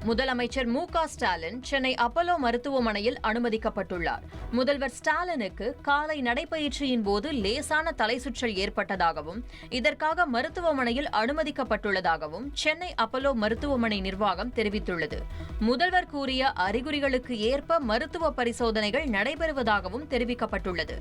முதலமைச்சர் மு.க.ஸ்டாலின் சென்னை அப்போலோ மருத்துவமனையில் அனுமதிக்கப்பட்டுள்ளார். முதல்வர் ஸ்டாலினுக்கு காலை நடைபயிற்சியின் போது லேசான தலைசுற்றல் ஏற்பட்டதாகவும் இதற்காக மருத்துவமனையில் அனுமதிக்கப்பட்டுள்ளதாகவும் சென்னை அப்போலோ மருத்துவமனை நிர்வாகம் தெரிவித்துள்ளது. முதல்வர் கூறிய அறிகுறிகளுக்கு ஏற்ப மருத்துவ பரிசோதனைகள் நடைபெறுவதாகவும் தெரிவிக்கப்பட்டுள்ளது.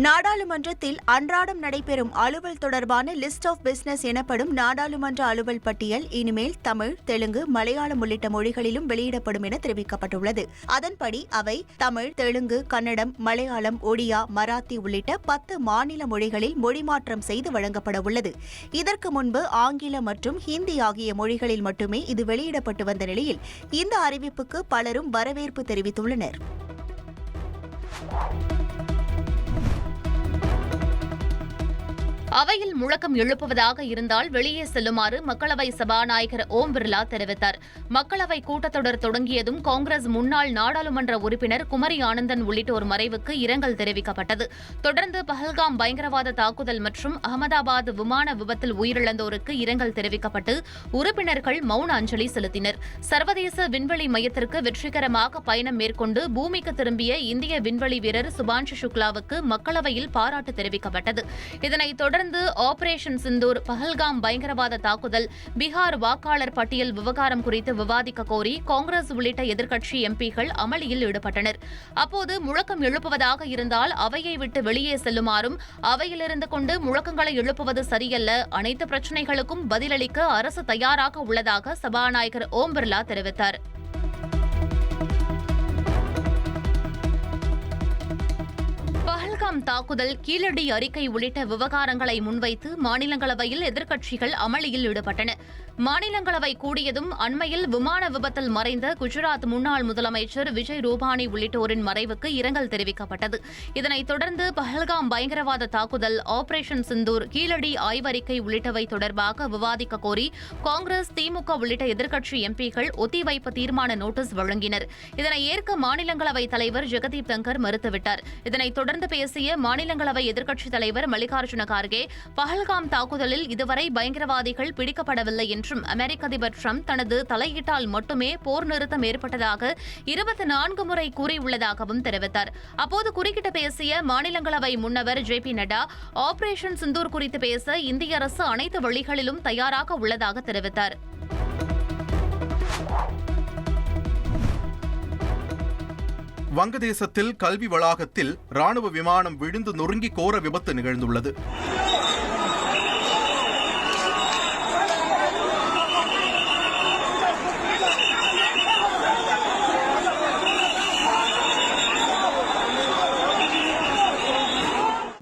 நாடாளுமன்றத்தில் அன்றாடம் நடைபெறும் அலுவல் தொடர்பான லிஸ்ட் ஆஃப் பிசினஸ் எனப்படும் நாடாளுமன்ற அலுவல் பட்டியல் இனிமேல் தமிழ், தெலுங்கு, மலையாளம் உள்ளிட்ட மொழிகளிலும் வெளியிடப்படும் என தெரிவிக்கப்பட்டுள்ளது. அதன்படி அவை தமிழ், தெலுங்கு, கன்னடம், மலையாளம், ஒடியா, மராத்தி உள்ளிட்ட 10 மாநில மொழிகளில் மொழிமாற்றம் செய்து வழங்கப்பட உள்ளது. இதற்கு முன்பு ஆங்கிலம் மற்றும் ஹிந்தி ஆகிய மொழிகளில் மட்டுமே இது வெளியிடப்பட்டு வந்த நிலையில் இந்த அறிவிப்புக்கு பலரும் வரவேற்பு தெரிவித்துள்ளனர். அவையில் முழக்கம் எழுப்புவதாக இருந்தால் வெளியே செல்லுமாறு மக்களவை சபாநாயகர் ஓம் பிர்லா தெரிவித்தார். மக்களவை கூட்டத்தொடர் தொடங்கியதும் காங்கிரஸ் முன்னாள் நாடாளுமன்ற உறுப்பினர் குமரி ஆனந்தன் உள்ளிட்டோர் மறைவுக்கு இரங்கல் தெரிவிக்கப்பட்டது. தொடர்ந்து பஹல்காம் பயங்கரவாத தாக்குதல் மற்றும் அகமதாபாத் விமான விபத்தில் உயிரிழந்தோருக்கு இரங்கல் தெரிவிக்கப்பட்டு உறுப்பினர்கள் மௌன அஞ்சலி செலுத்தினர். சர்வதேச விண்வெளி மையத்திற்கு வெற்றிகரமாக பயணம் மேற்கொண்டு பூமிக்கு திரும்பிய இந்திய விண்வெளி வீரர் சுபான்ஷு சுக்லாவுக்கு மக்களவையில் பாராட்டு தெரிவிக்கப்பட்டது. இதனைத் தொடர்ந்து ஆபரேஷன் சிந்தூர், பஹல்காம் பயங்கரவாத தாக்குதல், பீகார் வாக்காளர் பட்டியல் விவகாரம் குறித்து விவாதிக்க கோரி காங்கிரஸ் உள்ளிட்ட எதிர்க்கட்சி எம்பிக்கள் அமளியில் ஈடுபட்டனர். அப்போது முழக்கம் எழுப்புவதாக இருந்தால் அவையை விட்டு வெளியே செல்லுமாறும், அவையிலிருந்து கொண்டு முழக்கங்களை எழுப்புவது சரியல்ல, அனைத்து பிரச்சினைகளுக்கும் பதிலளிக்க அரசு தயாராக உள்ளதாக சபாநாயகர் ஓம் பிர்லா தெரிவித்தார். பஹல்காம் தாக்குதல், கீழடி அறிக்கை உள்ளிட்ட விவகாரங்களை முன்வைத்து மாநிலங்களவையில் எதிர்க்கட்சிகள் அமளியில் ஈடுபட்டன. மாநிலங்களவை கூடியதும் அண்மையில் விமான விபத்தில் மறைந்த குஜராத் முன்னாள் முதலமைச்சர் விஜய் ரூபானி உள்ளிட்டோரின் மறைவுக்கு இரங்கல் தெரிவிக்கப்பட்டது. இதனைத் தொடர்ந்து பஹல்காம் பயங்கரவாத தாக்குதல், ஆபரேஷன் சிந்தூர், கீழடி ஆய்வறிக்கை உள்ளிட்டவை தொடர்பாக விவாதிக்க கோரி காங்கிரஸ், திமுக உள்ளிட்ட எதிர்க்கட்சி எம்பிக்கள் ஒத்திவைப்பு தீர்மான நோட்டீஸ் வழங்கினர். இதனை ஏற்க மாநிலங்களவை தலைவர் ஜெகதீப் தங்கர் மறுத்துவிட்டார். இதனைத் தொடர்ந்து பேசிய மாநிலங்களவை எதிர்க்கட்சித் தலைவர் மல்லிகார்ஜுன கார்கே, பஹல்காம் தாக்குதலில் இதுவரை பயங்கரவாதிகள் பிடிக்கப்படவில்லை என்றும் அமெரிக்க அதிபர் டிரம்ப் தனது தலையீட்டால் மட்டுமே போர் நிறுத்தம் ஏற்பட்டதாக 24 முறை கூறியுள்ளதாகவும் தெரிவித்தார். அப்போது குறுக்கிட்டு பேசிய மாநிலங்களவை முன்னவர் ஜே.பி. நட்டா, ஆபரேஷன் சிந்தூர் குறித்து பேச இந்திய அரசு அனைத்து வழிகளிலும் தயாராக உள்ளதாக தெரிவித்தார். வங்கதேசத்தில் கல்வி வளாகத்தில் ராணுவ விமானம் விழுந்து நொறுங்கி கோர விபத்து நிகழ்ந்துள்ளது.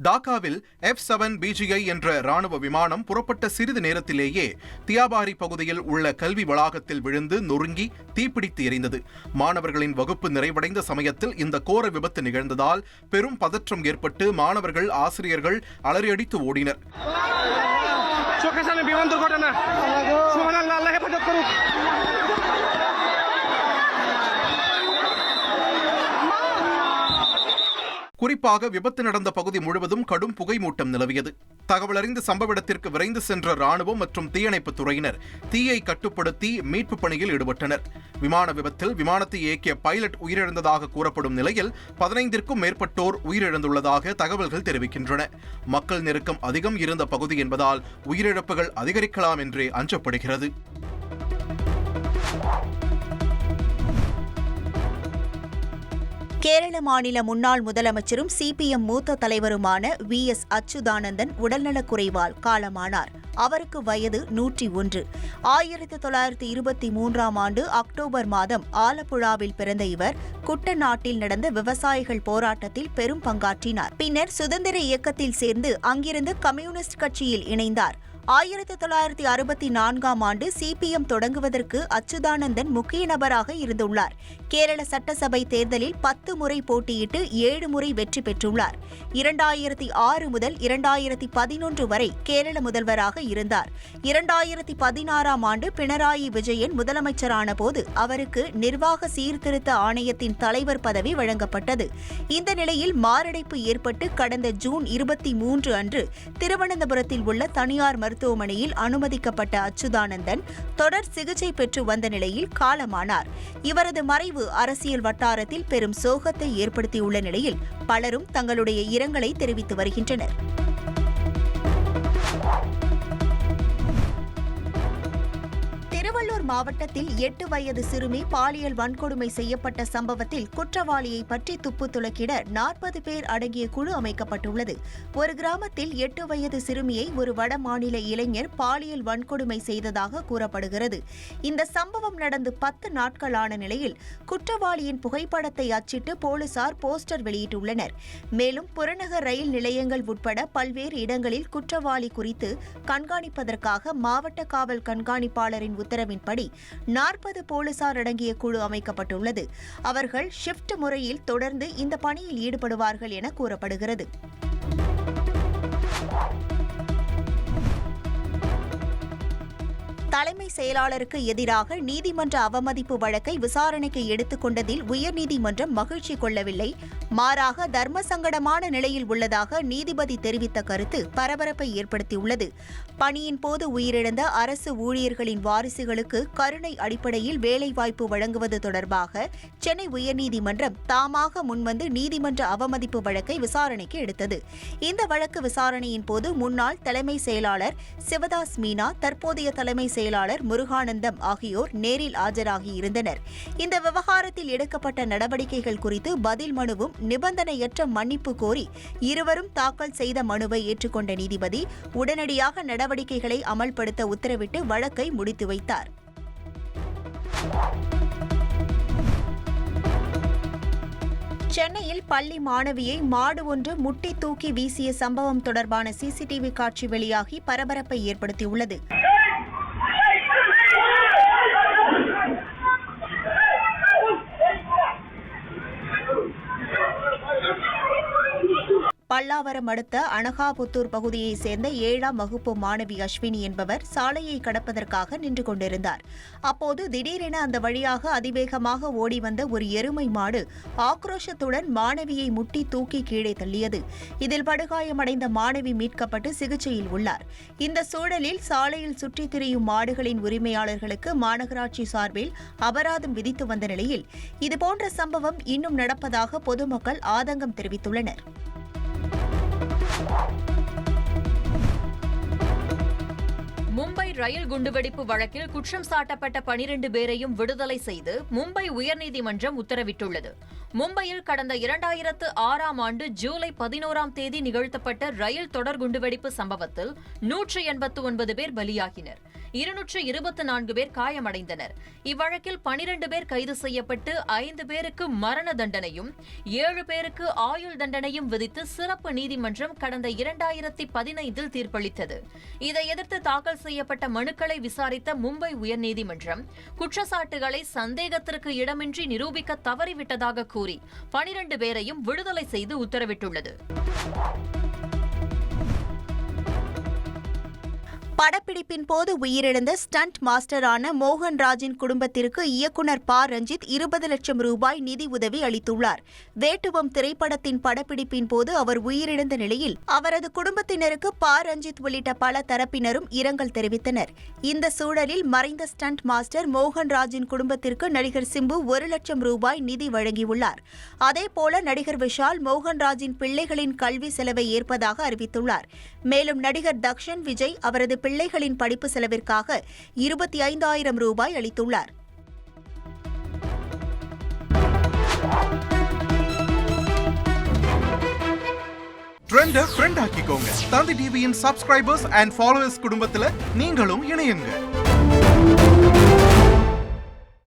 டாக்காவில் F-7 BGI என்ற ராணுவ விமானம் புறப்பட்ட சிறிது நேரத்திலேயே தியாபாரி பகுதியில் உள்ள கல்வி வளாகத்தில் விழுந்து நொறுங்கி தீப்பிடித்து எரிந்தது. மாணவர்களின் வகுப்பு நிறைவடைந்த சமயத்தில் இந்த கோர விபத்து நிகழ்ந்ததால் பெரும் பதற்றம் ஏற்பட்டு மாணவர்கள், ஆசிரியர்கள் அலறியடித்து ஓடினர். குறிப்பாக விபத்து நடந்த பகுதி முழுவதும் கடும் புகை மூட்டம் நிலவியது. தகவல் அறிந்து சம்பவ இடத்திற்கு விரைந்து சென்ற ராணுவம் மற்றும் தீயணைப்புத் துறையினர் தீயை கட்டுப்படுத்தி மீட்பு பணியில் ஈடுபட்டனர். விமான விபத்தில் விமானத்தை இயக்கிய பைலட் உயிரிழந்ததாக கூறப்படும் நிலையில் 15ற்கும் மேற்பட்டோர் உயிரிழந்துள்ளதாக தகவல்கள் தெரிவிக்கின்றன. மக்கள் நெருக்கம் அதிகம் இருந்த பகுதி என்பதால் உயிரிழப்புகள் அதிகரிக்கலாம் என்றே அஞ்சப்படுகிறது. கேரள மாநில முன்னாள் முதலமைச்சரும் சிபிஎம் மூத்த தலைவருமான V.S. அச்சுதானந்தன் உடல்நலக்குறைவால் காலமானார். அவருக்கு வயது 101. 1923ஆம் ஆண்டு அக்டோபர் மாதம் ஆலப்புழாவில் பிறந்த இவர் குட்டநாட்டில் நடந்த விவசாயிகள் போராட்டத்தில் பெரும் பங்காற்றினார். பின்னர் சுதந்திர இயக்கத்தில் சேர்ந்து அங்கிருந்து கம்யூனிஸ்ட் கட்சியில் இணைந்தார். 1964ஆம் ஆண்டு சிபிஎம் தொடங்குவதற்கு அச்சுதானந்தன் முக்கிய நபராக இருந்துள்ளார். கேரள சட்டசபை தேர்தலில் 10 முறை போட்டியிட்டு 7 முறை வெற்றி பெற்றுள்ளார். 2006 முதல் 2011 வரை கேரள முதல்வராக இருந்தார். 2016ஆம் ஆண்டு பினராயி விஜயன் முதலமைச்சரான போது அவருக்கு நிர்வாக சீர்திருத்த ஆணையத்தின் தலைவர் பதவி வழங்கப்பட்டது. இந்த நிலையில் மாரடைப்பு ஏற்பட்டு கடந்த ஜூன் 23 அன்று திருவனந்தபுரத்தில் உள்ள தனியார் மருத்துவமனையில் அனுமதிக்கப்பட்ட அச்சுதானந்தன் தொடர் சிகிச்சை பெற்று வந்த நிலையில் காலமானார். இவரது மறைவு அரசியல் வட்டாரத்தில் பெரும் சோகத்தை ஏற்படுத்தியுள்ள நிலையில் பலரும் தங்களுடைய இரங்கலை தெரிவித்து வருகின்றனர். திருவள்ளூர் மாவட்டத்தில் 8 வயது சிறுமி பாலியல் வன்கொடுமை செய்யப்பட்ட சம்பவத்தில் குற்றவாளியை பற்றி துப்பு துலக்கிட 40 பேர் அடங்கிய குழு அமைக்கப்பட்டுள்ளது. ஒரு கிராமத்தில் 8 வயது சிறுமியை ஒரு வட மாநில இளைஞர் பாலியல் வன்கொடுமை செய்ததாக கூறப்படுகிறது. இந்த சம்பவம் நடந்து 10 நாட்களான நிலையில் குற்றவாளியின் புகைப்படத்தை அச்சிட்டு போலீசார் போஸ்டர் வெளியிட்டுள்ளனர். மேலும் புறநகர் ரயில் நிலையங்கள் உட்பட பல்வேறு இடங்களில் குற்றவாளி குறித்து கண்காணிப்பதற்காக மாவட்ட காவல் கண்காணிப்பாளரின் உத்தரவின்படி 40 போலீசார் அடங்கிய குழு அமைக்கப்பட்டுள்ளது. அவர்கள் ஷிப்ட் முறையில் தொடர்ந்து இந்த பணியில் ஈடுபடுவார்கள் என கூறப்படுகிறது. தலைமை செயலாளருக்கு எதிராக நீதிமன்ற அவமதிப்பு வழக்கை விசாரணைக்கு எடுத்துக் கொண்டதில் உயர்நீதிமன்றம் மகிழ்ச்சி கொள்ளவில்லை. மாறாக தர்ம சங்கடமான நிலையில் உள்ளதாக நீதிபதி தெரிவித்த கருத்து பரபரப்பை ஏற்படுத்தியுள்ளது. பணியின் போது உயிரிழந்த அரசு ஊழியர்களின் வாரிசுகளுக்கு கருணை அடிப்படையில் வேலைவாய்ப்பு வழங்குவது தொடர்பாக சென்னை உயர்நீதிமன்றம் தாமாக முன்வந்து நீதிமன்ற அவமதிப்பு வழக்கை விசாரணைக்கு எடுத்தது. இந்த வழக்கு விசாரணையின் போது முன்னாள் தலைமை செயலாளர் சிவதாஸ் மீனா, தற்போதைய தலைமை செயலாளர் முருகானந்தம் ஆகியோர் நேரில் ஆஜராகியிருந்தனர். இந்த விவகாரத்தில் எடுக்கப்பட்ட நடவடிக்கைகள் குறித்து பதில் மனுவும் நிபந்தனையற்ற மன்னிப்பு கோரி இருவரும் தாக்கல் செய்த மனுவை ஏற்றுக்கொண்ட நீதிபதி உடனடியாக நடவடிக்கைகளை அமல்படுத்த உத்தரவிட்டு வழக்கை முடித்து வைத்தார். சென்னையில் பள்ளி மாணவியை மாடு ஒன்று முட்டி தூக்கி வீசிய சம்பவம் தொடர்பான சிசிடிவி காட்சி வெளியாகி பரபரப்பை ஏற்படுத்தியுள்ளது. பல்லாவரம் அடுத்த அனகாபுத்தூர் பகுதியைச் சேர்ந்த 7ஆம் வகுப்பு மாணவி அஸ்வினி என்பவர் சாலையை கடப்பதற்காக நின்று கொண்டிருந்தார். அப்போது திடீரென அந்த வழியாக அதிவேகமாக ஓடி வந்த ஒரு எருமை மாடு ஆக்ரோஷத்துடன் மாணவியை முட்டி தூக்கி கீழே தள்ளியது. இதில் படுகாயமடைந்த மாணவி மீட்கப்பட்டு சிகிச்சையில் உள்ளார். இந்த சூழலில் சாலையில் சுற்றித் திரியும் மாடுகளின் உரிமையாளர்களுக்கு மாநகராட்சி சார்பில் அபராதம் விதித்து வந்த நிலையில் இதுபோன்ற சம்பவம் இன்னும் நடப்பதாக பொதுமக்கள் ஆதங்கம் தெரிவித்துள்ளனர். மும்பை ரயில் குண்டுவெடிப்பு வழக்கில் குற்றம் சாட்டப்பட்ட 12 பேரையும் விடுதலை செய்து மும்பை உயர்நீதிமன்றம் உத்தரவிட்டுள்ளது. மும்பையில் கடந்த 2006ஆம் ஆண்டு ஜூலை 11ஆம் தேதி நிகழ்த்தப்பட்ட ரயில் தொடர் குண்டுவெடிப்பு சம்பவத்தில் 189 பேர் பலியாகினர். 224 பேர் காயமடைந்தனர். இவ்வழக்கில் 12 பேர் கைது செய்யப்பட்டு 5 பேருக்கு மரண தண்டனையும் 7 பேருக்கு ஆயுள் தண்டனையும் விதித்து சிறப்பு நீதிமன்றம் கடந்த 2015இல் தீர்ப்பளித்தது. இதை எதிர்த்து தாக்கல் செய்யப்பட்ட மனுக்களை விசாரித்த மும்பை உயர்நீதிமன்றம் குற்றச்சாட்டுகளை சந்தேகத்திற்கு இடமின்றி நிரூபிக்க தவறிவிட்டதாக கூறி 12 பேரையும் விடுதலை செய்து உத்தரவிட்டுள்ளது. படப்பிடிப்பின் போது உயிரிழந்த ஸ்டண்ட் மாஸ்டரான மோகன்ராஜின் குடும்பத்திற்கு இயக்குநர் ப. ரஞ்சித் 20 லட்சம் ரூபாய் நிதி உதவி அளித்துள்ளார். வேட்டுவம் திரைப்படத்தின் படப்பிடிப்பின் போது அவர் உயிரிழந்த நிலையில் அவரது குடும்பத்தினருக்கு ப. ரஞ்சித் உள்ளிட்ட பல தரப்பினரும் இரங்கல் தெரிவித்தனர். இந்த சூழலில் மறைந்த ஸ்டண்ட் மாஸ்டர் மோகன்ராஜின் குடும்பத்திற்கு நடிகர் சிம்பு 1 லட்சம் ரூபாய் நிதி வழங்கியுள்ளார். அதேபோல நடிகர் விஷால் மோகன்ராஜின் பிள்ளைகளின் கல்வி செலவை ஏற்பதாக அறிவித்துள்ளார். மேலும் நடிகர் தக்ஷன் விஜய் அவரது பிள்ளைகளின் படிப்பு செலவிற்காக 25,000 ரூபாய் அளித்துள்ளார். ட்ரெண்ட ஃப்ரெண்ட் ஆக்கிக்கோங்க. தந்தி டிவியின் சப்ஸ்கிரைபர்ஸ் அண்ட் ஃபாலோவர்ஸ் குடும்பத்துல நீங்களும் இணையுங்க.